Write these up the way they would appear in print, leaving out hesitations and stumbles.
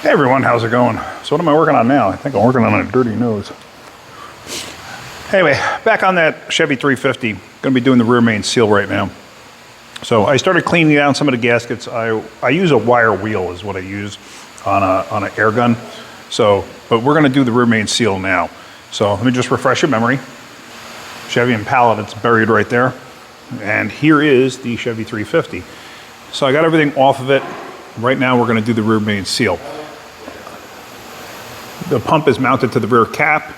Hey everyone, how's it going? So what am I working on now? I think I'm working on a dirty nose. Anyway, back on that Chevy 350. Gonna be doing the rear main seal right now. So I started cleaning down some of the gaskets. I use a wire wheel is what I use on an air gun. So, but we're gonna do the rear main seal now. So let me just refresh your memory. Chevy Impala that's buried right there. And here is the Chevy 350. So I got everything off of it. Right now we're gonna do the rear main seal. The pump is mounted to the rear cap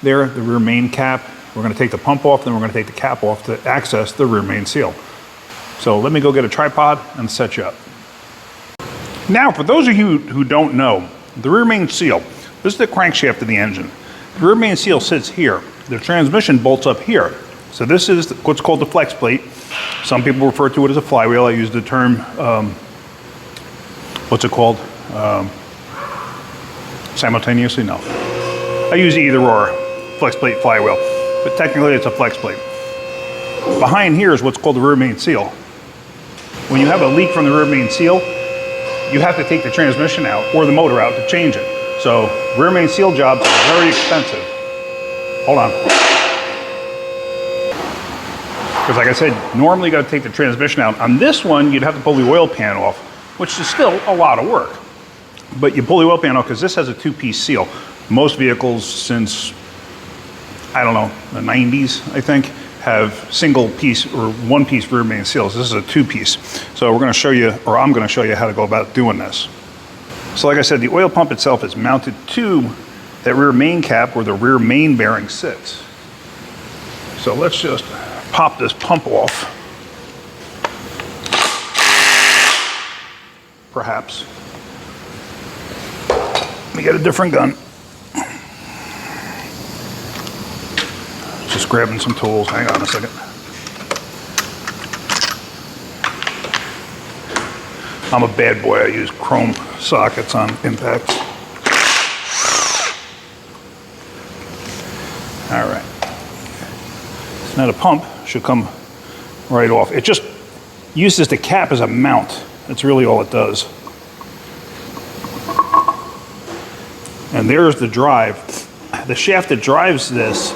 there, the rear main cap. We're gonna take the pump off, then we're gonna take the cap off to access the rear main seal. So let me go get a tripod and set you up. Now, for those of you who don't know, the rear main seal, this is the crankshaft of the engine. The rear main seal sits here. The transmission bolts up here. So this is what's called the flex plate. Some people refer to it as a flywheel. I use the term, what's it called? Simultaneously? No. I use either or, flex plate, flywheel, but technically it's a flex plate. Behind here is what's called the rear main seal. When you have a leak from the rear main seal, you have to take the transmission out or the motor out to change it. So rear main seal jobs are very expensive. Hold on. Because like I said, normally you got to take the transmission out. On this one, you'd have to pull the oil pan off, which is still a lot of work. But you pull the oil pan off because this has a two-piece seal. Most vehicles since, I don't know, the 90s, I think, have single piece or one piece rear main seals. This is a two-piece. So we're gonna show you, or I'm gonna show you how to go about doing this. So like I said, the oil pump itself is mounted to that rear main cap where the rear main bearing sits. So let's just pop this pump off. Perhaps. Let me get a different gun. Just grabbing some tools. Hang on a second. I'm a bad boy. I use chrome sockets on impacts. All right. So now the pump should come right off. It just uses the cap as a mount. That's really all it does. And there's the drive. The shaft that drives this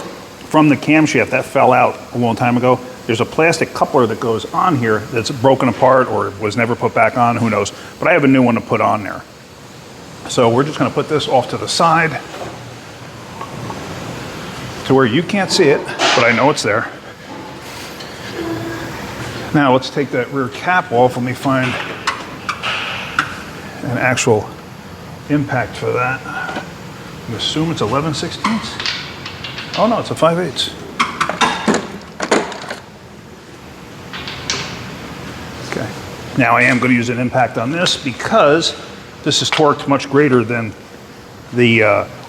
from the camshaft, that fell out a long time ago. There's a plastic coupler that goes on here that's broken apart or was never put back on, who knows. But I have a new one to put on there. So we're just gonna put this off to the side to where you can't see it, but I know it's there. Now let's take that rear cap off. Let me find an actual impact for that. I assume it's 11/16. Oh no, it's a 5/8. Okay. Now I am going to use an impact on this because this is torqued much greater than the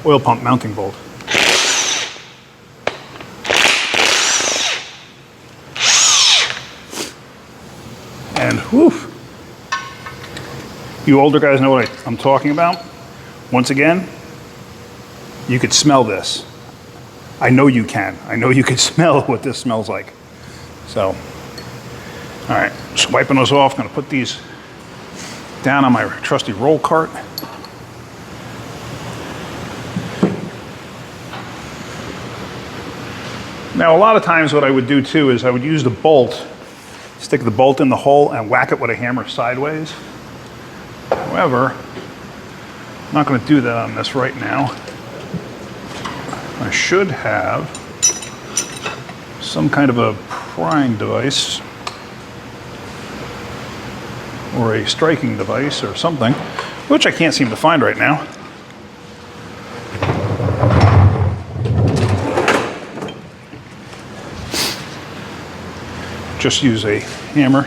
oil pump mounting bolt. And whew, you older guys know what I'm talking about. Once again, you could smell this. I know you can. I know you can smell what this smells like. So, all right, just wiping those off. Gonna put these down on my trusty roll cart. Now, a lot of times what I would do too is I would use the bolt, stick the bolt in the hole and whack it with a hammer sideways. However, I'm not going to do that on this right now. I should have some kind of a prying device or a striking device or something, which I can't seem to find right now. Just use a hammer.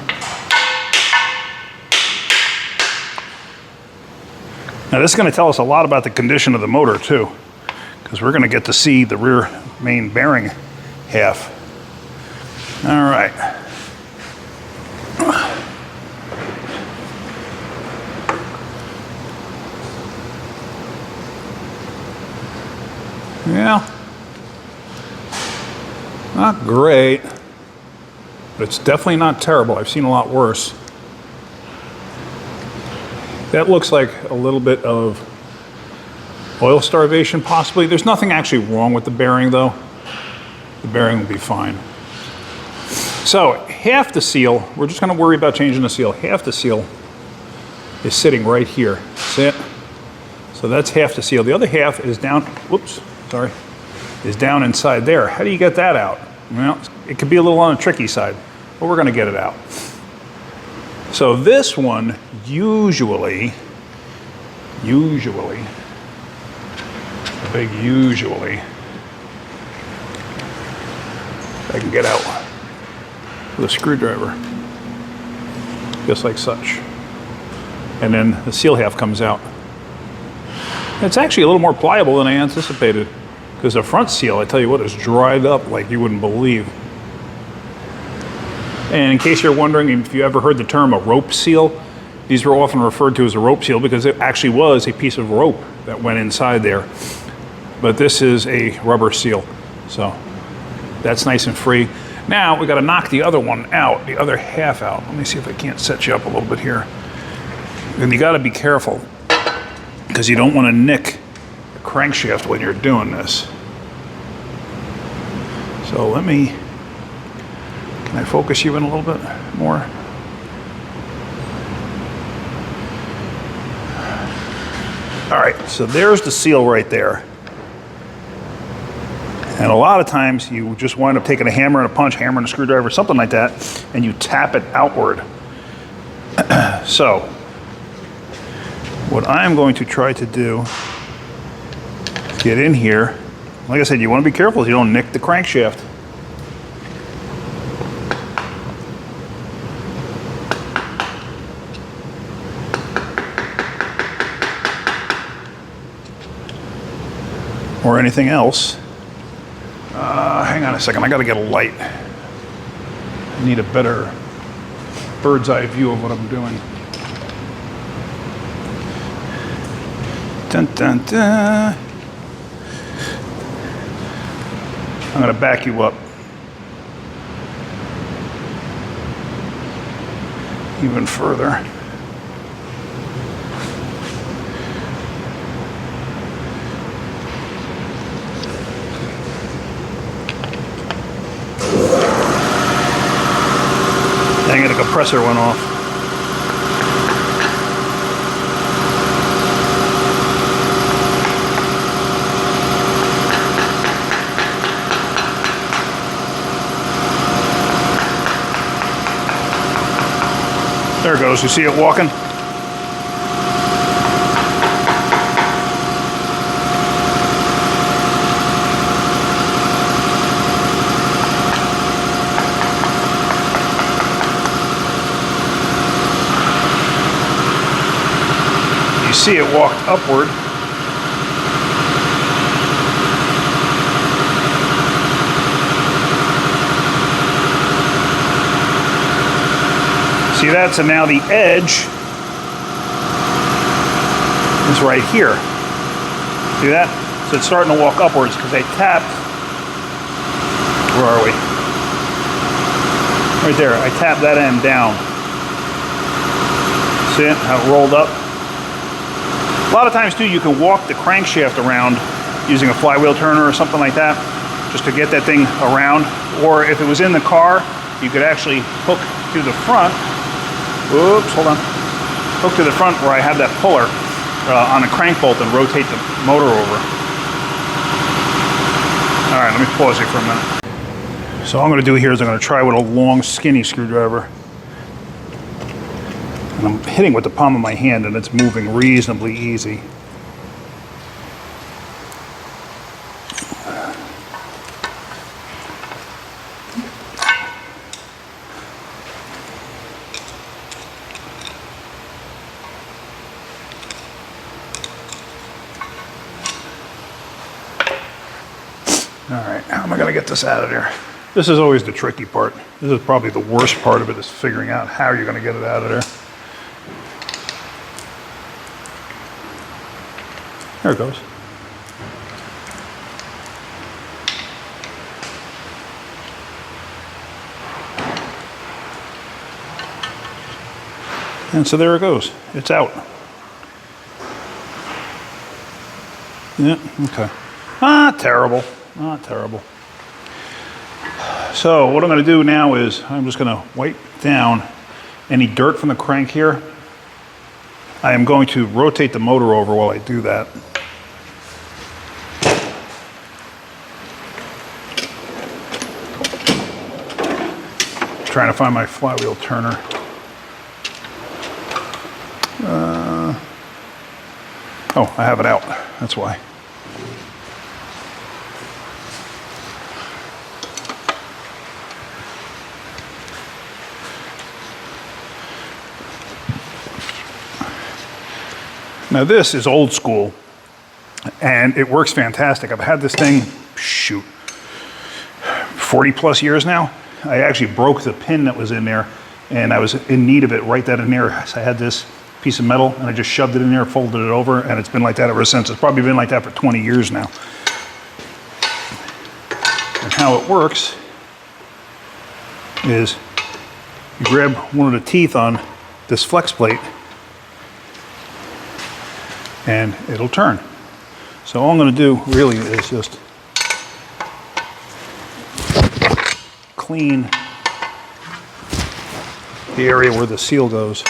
Now this is going to tell us a lot about the condition of the motor too, because we're going to get to see the rear main bearing half. All right. Yeah, not great, but it's definitely not terrible. I've seen a lot worse. That looks like a little bit of Oil starvation, possibly. There's nothing actually wrong with the bearing, though. The bearing will be fine. So half the seal, we're just going to worry about changing the seal. Half the seal is sitting right here. See it? So that's half the seal. The other half is down, whoops, sorry, is down inside there. How do you get that out? Well, it could be a little on the tricky side, but we're going to get it out. So this one usually, a big usually, I can get out with a screwdriver, just like such. And then the seal half comes out. It's actually a little more pliable than I anticipated, because the front seal, I tell you what, is dried up like you wouldn't believe. And in case you're wondering if you ever heard the term a rope seal, these were often referred to as a rope seal because it actually was a piece of rope that went inside there. But this is a rubber seal, so that's nice and free. Now we got to knock the other one out, the other half out. Let me see if I can't set you up a little bit here. And you got to be careful, because you don't want to nick the crankshaft when you're doing this. So let me, can I focus you in a little bit more? All right, so there's the seal right there. And a lot of times you just wind up taking a hammer and a punch, hammer and a screwdriver, something like that, and you tap it outward. So what I'm going to try to do is get in here. Like I said, you want to be careful so you don't nick the crankshaft. Or anything else. Hang on a second, I gotta get a light. I need a better bird's eye view of what I'm doing. Dun, dun, dun. I'm gonna back you up even further. Dang it, the compressor went off. There it goes, you see it walking? See it walked upward. See that? So now the edge is right here. See that? So it's starting to walk upwards because I tapped. Where are we? Right there. I tapped that end down. See it? How it rolled up? A lot of times too, you can walk the crankshaft around using a flywheel turner or something like that, just to get that thing around. Or if it was in the car, you could actually hook to the front. Oops, hold on. Hook to the front where I have that puller on the crank bolt and rotate the motor over. All right, let me pause here for a minute. So all I'm gonna do here is I'm gonna try with a long, skinny screwdriver. I'm hitting with the palm of my hand and it's moving reasonably easy. All right, how am I gonna get this out of there? This is always the tricky part. This is probably the worst part of it, is figuring out how you're gonna get it out of there. There it goes. And so there it goes. It's out. Yeah, okay. Not terrible, not terrible. So what I'm going to do now is I'm just going to wipe down any dirt from the crank here. I am going to rotate the motor over while I do that. Trying to find my flywheel turner. Oh, I have it out. That's why. Now this is old school, and it works fantastic. I've had this thing, shoot, 40 plus years now. I actually broke the pin that was in there, and I was in need of it right then and there. So I had this piece of metal, and I just shoved it in there, folded it over, and it's been like that ever since. It's probably been like that for 20 years now. And how it works is you grab one of the teeth on this flex plate, and it'll turn. So all I'm going to do really is just clean the area where the seal goes.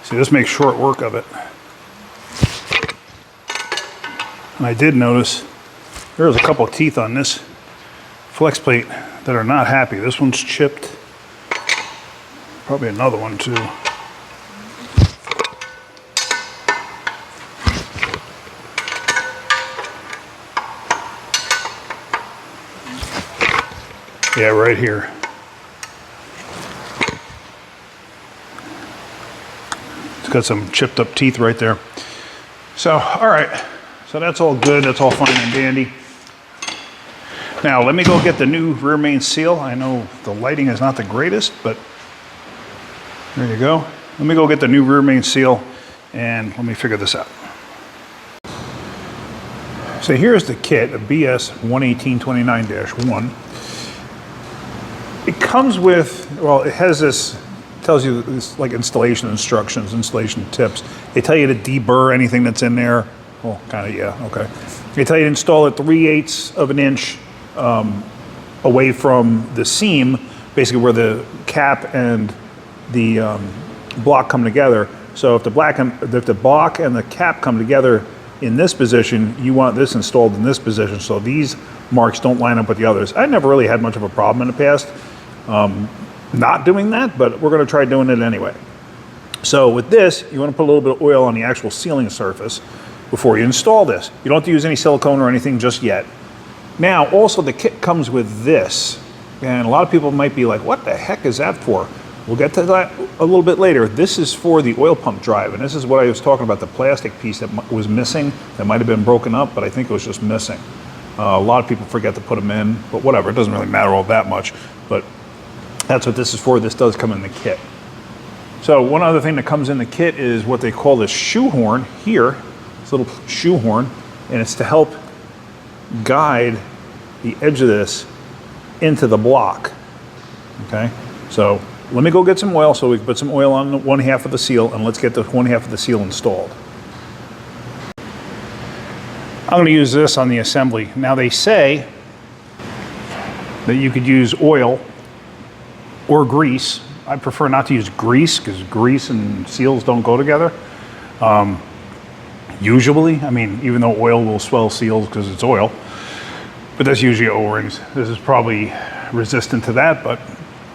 See, this makes short work of it. And I did notice there's a couple of teeth on this flex plate that are not happy. This one's chipped. Probably another one too. Yeah, right here. It's got some chipped up teeth right there. So, all right. So that's all good. That's all fine and dandy. Now, let me go get the new rear main seal. I know the lighting is not the greatest, but there you go. Let me go get the new rear main seal, and let me figure this out. So here's the kit, a BS 11829-1. It comes with, well, it has this, tells you this like installation instructions, installation tips. They tell you to deburr anything that's in there. Well, kind of, yeah, okay. They tell you to install it 3/8 of an inch away from the seam, basically where the cap and the block come together. So if the block and the cap come together in this position, you want this installed in this position, so these marks don't line up with the others. I never really had much of a problem in the past not doing that, but we're going to try doing it anyway. So with this, you want to put a little bit of oil on the actual sealing surface before you install this. You don't have to use any silicone or anything just yet. Now, also the kit comes with this, and a lot of people might be like, what the heck is that for? We'll get to that a little bit later. This is for the oil pump drive, and this is what I was talking about, the plastic piece that was missing, that might have been broken up, but I think it was just missing. A lot of people forget to put them in, but whatever, it doesn't really matter all that much, but that's what this is for. This does come in the kit. So one other thing that comes in the kit is what they call this shoehorn here, this little shoehorn, and it's to help guide the edge of this into the block, okay? So let me go get some oil so we can put some oil on one half of the seal, and let's get the one half of the seal installed. I'm going to use this on the assembly. Now they say that you could use oil or grease. I prefer not to use grease because grease and seals don't go together. Usually, I mean, even though oil will swell seals because it's oil, but that's usually O-rings. This is probably resistant to that, but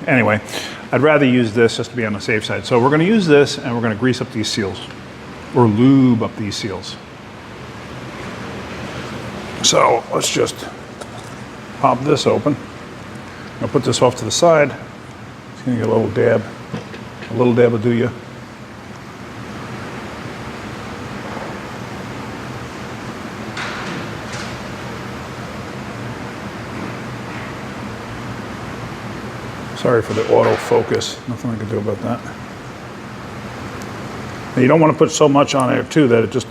anyway, I'd rather use this just to be on the safe side. So we're going to use this, and we're going to grease up these seals, or lube up these seals. So let's just pop this open. I'll put this off to the side. It's going to get a little dab. A little dab will do you. Sorry for the autofocus. Nothing I can do about that. And you don't want to put so much on there too that it just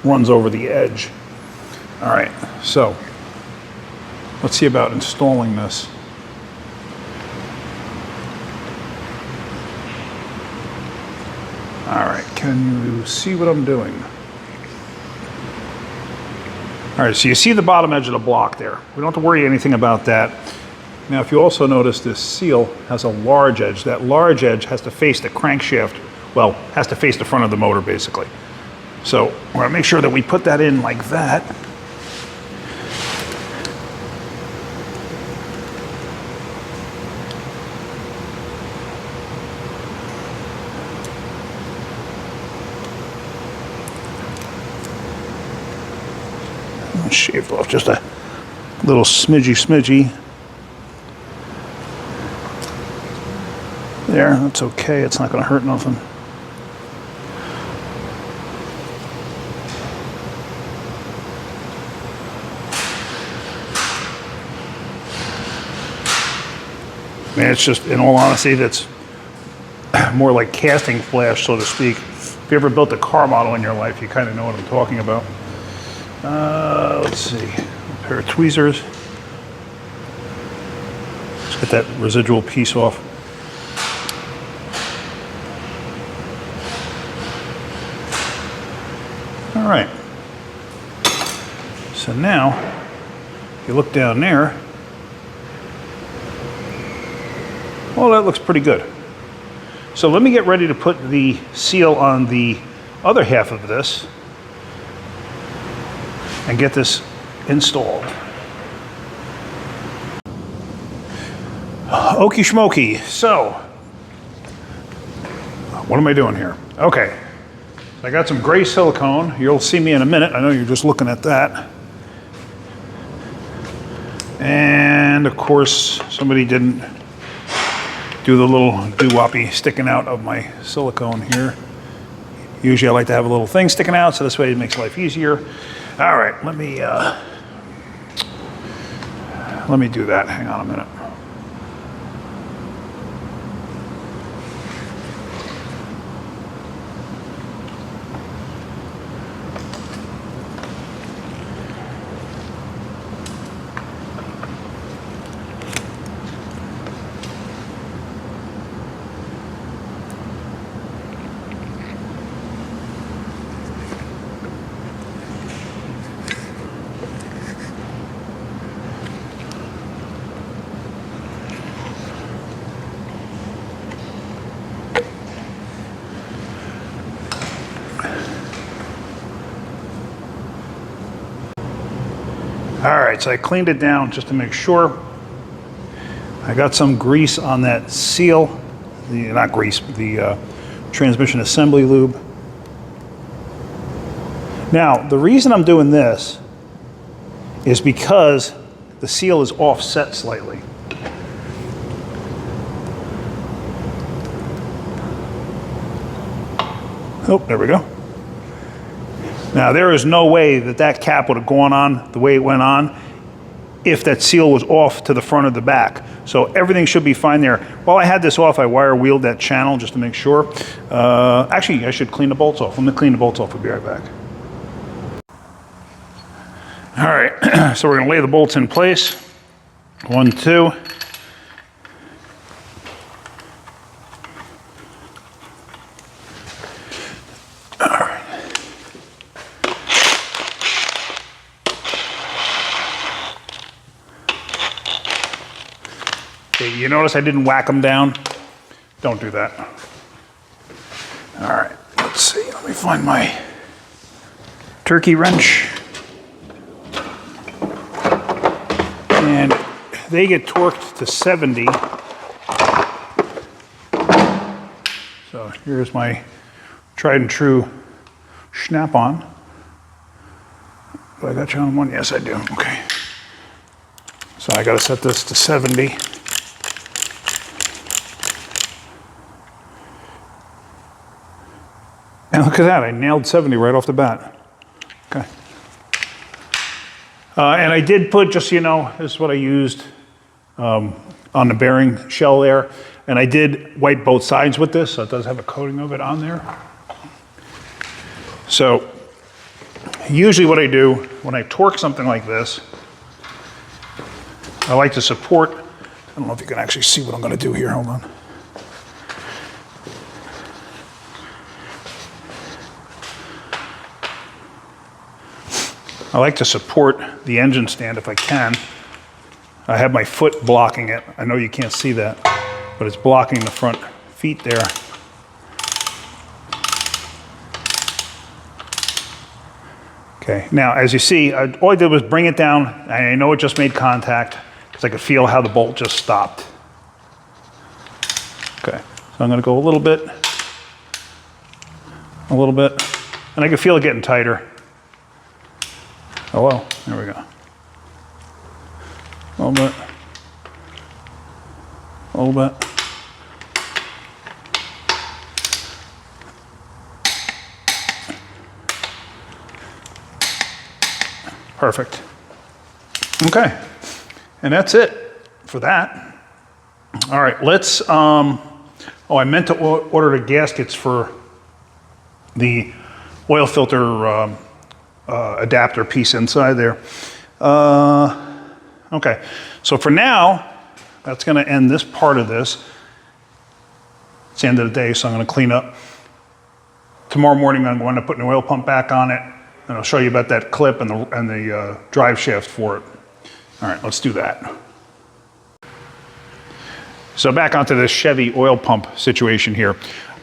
runs over the edge. All right, so let's see about installing this. Can you see what I'm doing? All right, so you see the bottom edge of the block there. We don't have to worry anything about that. Now, if you also notice, this seal has a large edge. That large edge has to face the crankshaft, well, has to face the front of the motor, basically. So we're gonna make sure that we put that in like that. Shaved off just a little smidgy. There, that's okay. It's not going to hurt nothing. Man, it's just, in all honesty, that's more like casting flash, so to speak. If you ever built a car model in your life, you kind of know what I'm talking about. Let's see, a pair of tweezers. Let's get that residual piece off. All right. So now, if you look down there, well, that looks pretty good. So let me get ready to put the seal on the other half of this and get this installed. Okie schmokie. So, what am I doing here? Okay, so I got some gray silicone. You'll see me in a minute. I know you're just looking at that. And of course, somebody didn't do the little doo-woppy sticking out of my silicone here. Usually I like to have a little thing sticking out, so this way it makes life easier. All right, let me do that. Hang on a minute. All right, so I cleaned it down just to make sure. I got some grease on that seal, not grease, the transmission assembly lube. Now, the reason I'm doing this is because the seal is offset slightly. Oh, there we go. Now, there is no way that that cap would have gone on the way it went on if that seal was off to the front or the back. So everything should be fine there. While I had this off, I wire wheeled that channel just to make sure. Actually, I should clean the bolts off. Let me clean the bolts off. We'll be right back. All right, so we're gonna lay the bolts in place. 1, 2. You notice I didn't whack them down? Don't do that. All right, let's see. Let me find my turkey wrench. And they get torqued to 70. So here's my tried and true snap-on. Do I got you on one? Yes, I do. Okay. So I got to set this to 70. And look at that, I nailed 70 right off the bat. Okay. And I did put, just so you know, this is what I used on the bearing shell there. And I did wipe both sides with this, so it does have a coating of it on there. So usually what I do when I torque something like this, I like to support, I don't know if you can actually see what I'm gonna do here, hold on. I like to support the engine stand if I can. I have my foot blocking it. I know you can't see that, but it's blocking the front feet there. Okay, now as you see, all I did was bring it down. I know it just made contact because I could feel how the bolt just stopped. Okay, so I'm gonna go a little bit, and I can feel it getting tighter. Oh well, there we go. A little bit, a little bit. Perfect. Okay, and that's it for that. All right, let's, oh, I meant to order the gaskets for the oil filter adapter piece inside there. Okay, so for now, that's gonna end this part of this. It's the end of the day, so I'm gonna clean up. Tomorrow morning, I'm going to put an oil pump back on it, and I'll show you about that clip and the drive shaft for it. All right, let's do that. So back onto this Chevy oil pump situation here.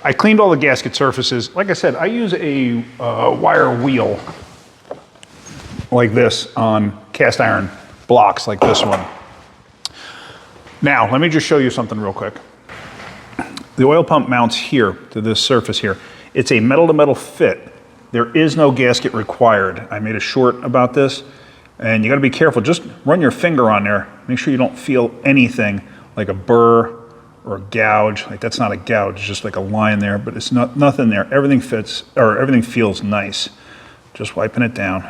I cleaned all the gasket surfaces. Like I said, I use a wire wheel like this on cast iron blocks like this one. Now, let me just show you something real quick. The oil pump mounts here to this surface here. It's a metal to metal fit. There is no gasket required. I made a short about this, and you gotta be careful. Just run your finger on there. Make sure you don't feel anything like a burr or a gouge. Like that's not a gouge, it's just like a line there, but it's nothing there. Everything fits, or everything feels nice. Just wiping it down,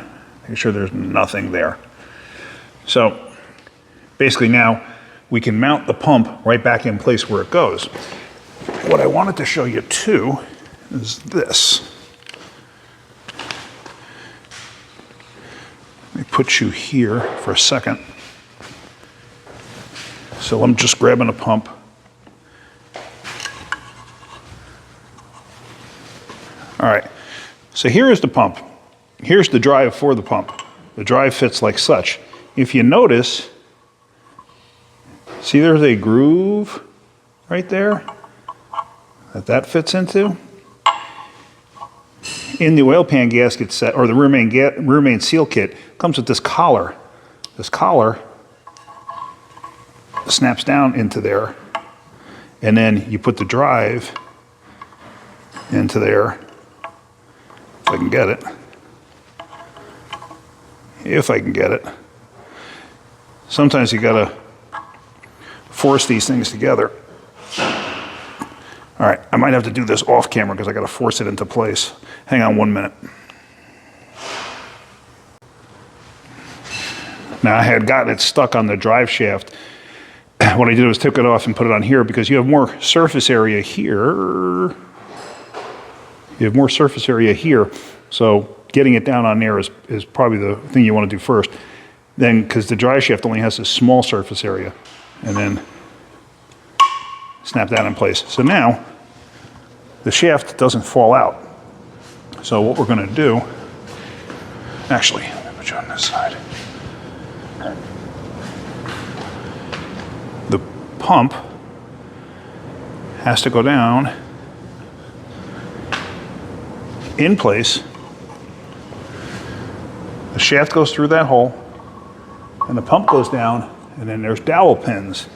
make sure there's nothing there. So basically now we can mount the pump right back in place where it goes. What I wanted to show you too is this. Let me put you here for a second. So I'm just grabbing a pump. All right, so here is the pump. Here's the drive for the pump. The drive fits like such. If you notice, see there's a groove right there that fits into. In the oil pan gasket set, or the rear main seal kit, comes with this collar. This collar snaps down into there, and then you put the drive into there, if I can get it. If I can get it. Sometimes you gotta force these things together. All right, I might have to do this off camera because I gotta force it into place. Hang on 1 minute. Now I had gotten it stuck on the drive shaft. What I did was took it off and put it on here because you have more surface area here. You have more surface area here. So getting it down on there is probably the thing you want to do first. Then, because the drive shaft only has this small surface area. And then snap that in place. So now, the shaft doesn't fall out. So what we're going to do, actually, let me put you on this side. The pump has to go down in place. The shaft goes through that hole, and the pump goes down, and then there's dowel pins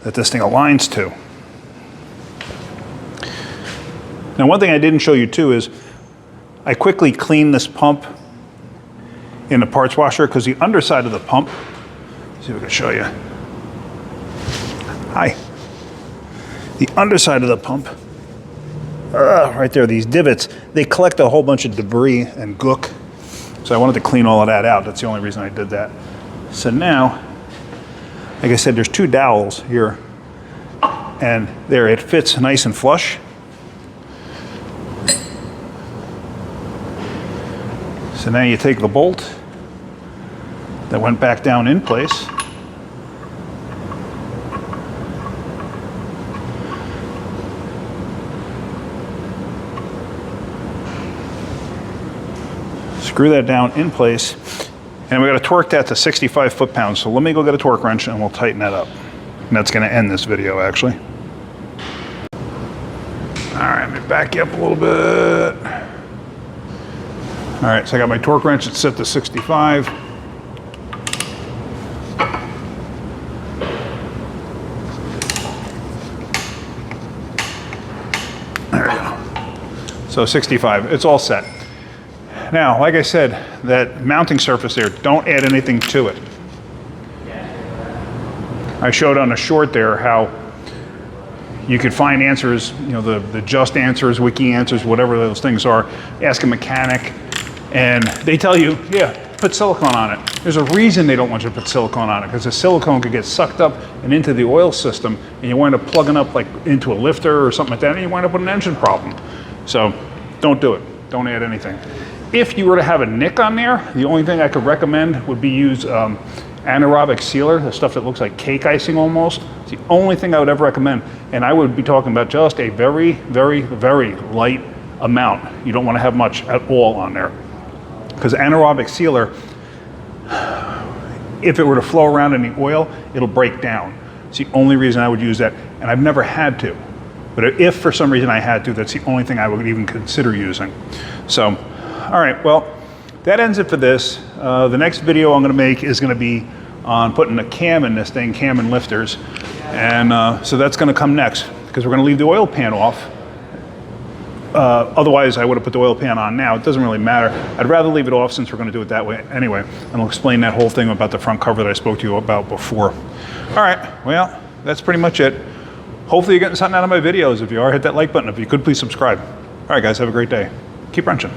that this thing aligns to. Now, one thing I didn't show you too is I quickly cleaned this pump in the parts washer because the underside of the pump, let's see if I can show you. Hi. The underside of the pump, right there, these divots, they collect a whole bunch of debris and gook. So I wanted to clean all of that out. That's the only reason I did that. So now, like I said, there's two dowels here, and there it fits nice and flush. So now you take the bolt that went back down in place, screw that down in place, And we got to torque that to 65 foot-pounds. So let me go get a torque wrench and we'll tighten that up. And that's going to end this video, actually. All right, let me back you up a little bit. All right, so I got my torque wrench, it's set to 65. There we go. So 65, it's all set. Now, like I said, that mounting surface there, don't add anything to it. I showed on the short there how you could find answers, you know, the just answers, wiki answers, whatever those things are. Ask a mechanic, and they tell you, yeah, put silicone on it. There's a reason they don't want you to put silicone on it, because the silicone could get sucked up and into the oil system, and you wind up plugging up like into a lifter or something like that, and you wind up with an engine problem. So don't do it. Don't add anything. If you were to have a nick on there, the only thing I could recommend would be use anaerobic sealer, the stuff that looks like cake icing almost. It's the only thing I would ever recommend. And I would be talking about just a very, very, very light amount. You don't want to have much at all on there. Because anaerobic sealer, if it were to flow around in the oil, it'll break down. It's the only reason I would use that. And I've never had to. But if for some reason I had to, that's the only thing I would even consider using. So, all right, well, that ends it for this. The next video I'm going to make is going to be on putting a cam in this thing, cam and lifters. And so that's going to come next, because we're going to leave the oil pan off. Otherwise, I would have put the oil pan on now. It doesn't really matter. I'd rather leave it off since we're going to do it that way anyway. And I'll explain that whole thing about the front cover that I spoke to you about before. All right, well, that's pretty much it. Hopefully you're getting something out of my videos. If you are, hit that like button. If you could, please subscribe. All right, guys, have a great day. Keep wrenching.